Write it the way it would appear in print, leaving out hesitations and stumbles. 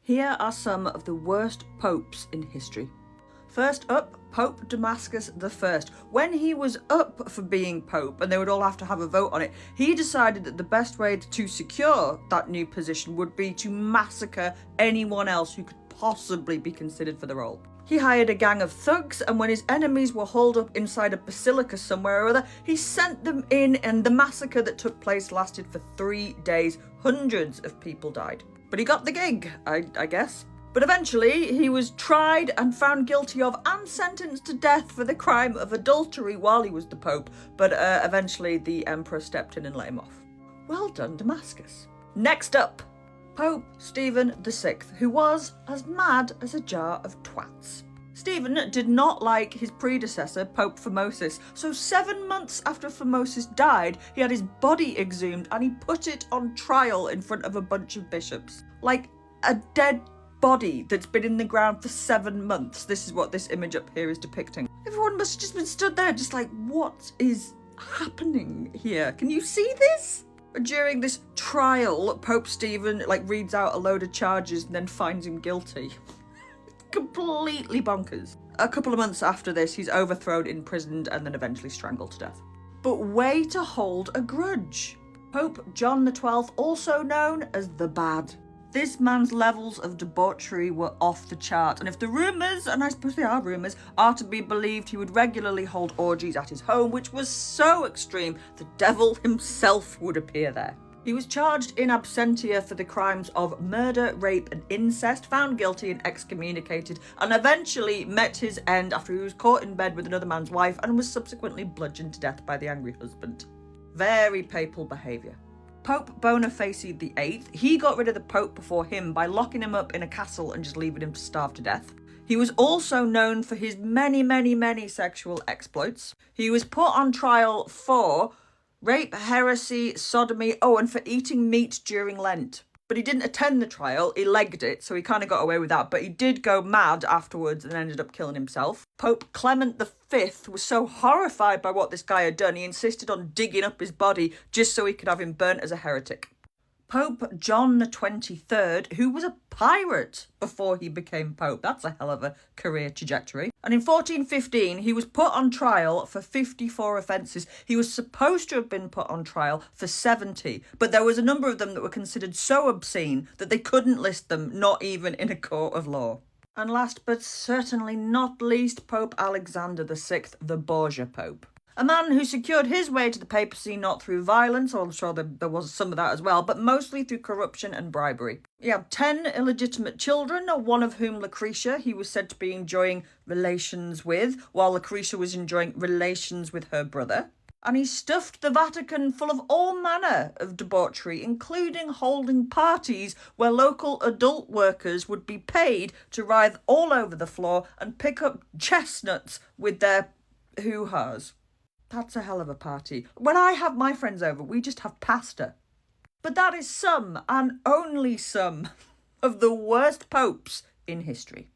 Here are some of the worst popes in history. First up, Pope Damascus I. When he was up for being pope and they would all have to have a vote on it, he decided that the best way to secure that new position would be to massacre anyone else who could possibly be considered for the role. He hired a gang of thugs, and when his enemies were holed up inside a basilica somewhere or other, he sent them in, and the massacre that took place lasted for 3 days. Hundreds of people died. But he got the gig, I guess. But eventually, he was tried and found guilty of and sentenced to death for the crime of adultery while he was the Pope. But eventually, the Emperor stepped in and let him off. Well done, Damascus. Next up, Pope Stephen VI, who was as mad as a jar of twats. Stephen did not like his predecessor, Pope Formosus, so 7 months after Formosus died, he had his body exhumed and he put it on trial in front of a bunch of bishops. Like a dead body that's been in the ground for 7 months. This is what this image up here is depicting. Everyone must have just been stood there just like, what is happening here? Can you see this? During this trial, Pope Stephen reads out a load of charges and then finds him guilty. Completely bonkers. A couple of months after this, he's overthrown, imprisoned, and then eventually strangled to death. But way to hold a grudge. Pope John XII, also known as the Bad. This man's levels of debauchery were off the chart, and if the rumours, and I suppose they are rumours, are to be believed, he would regularly hold orgies at his home, which was so extreme the devil himself would appear there. He was charged in absentia for the crimes of murder, rape and incest, found guilty and excommunicated, and eventually met his end after he was caught in bed with another man's wife and was subsequently bludgeoned to death by the angry husband. Very papal behaviour. Pope Boniface VIII, he got rid of the Pope before him by locking him up in a castle and just leaving him to starve to death. He was also known for his many sexual exploits. He was put on trial for rape, heresy, sodomy, and for eating meat during Lent. But he didn't attend the trial, he legged it, so he kind of got away with that, but he did go mad afterwards and ended up killing himself. Pope Clement V was so horrified by what this guy had done, he insisted on digging up his body just so he could have him burnt as a heretic. Pope John XXIII, who was a pirate before he became Pope. That's a hell of a career trajectory. And in 1415, he was put on trial for 54 offences. He was supposed to have been put on trial for 70, but there was a number of them that were considered so obscene that they couldn't list them, not even in a court of law. And last but certainly not least, Pope Alexander VI, the Borgia Pope. A man who secured his way to the papacy not through violence, or I'm sure there was some of that as well, but mostly through corruption and bribery. He had 10 illegitimate children, one of whom, Lucretia, he was said to be enjoying relations with, while Lucretia was enjoying relations with her brother. And he stuffed the Vatican full of all manner of debauchery, including holding parties where local adult workers would be paid to writhe all over the floor and pick up chestnuts with their hoo-has. That's a hell of a party. When I have my friends over, we just have pasta. But that is some, and only some, of the worst popes in history.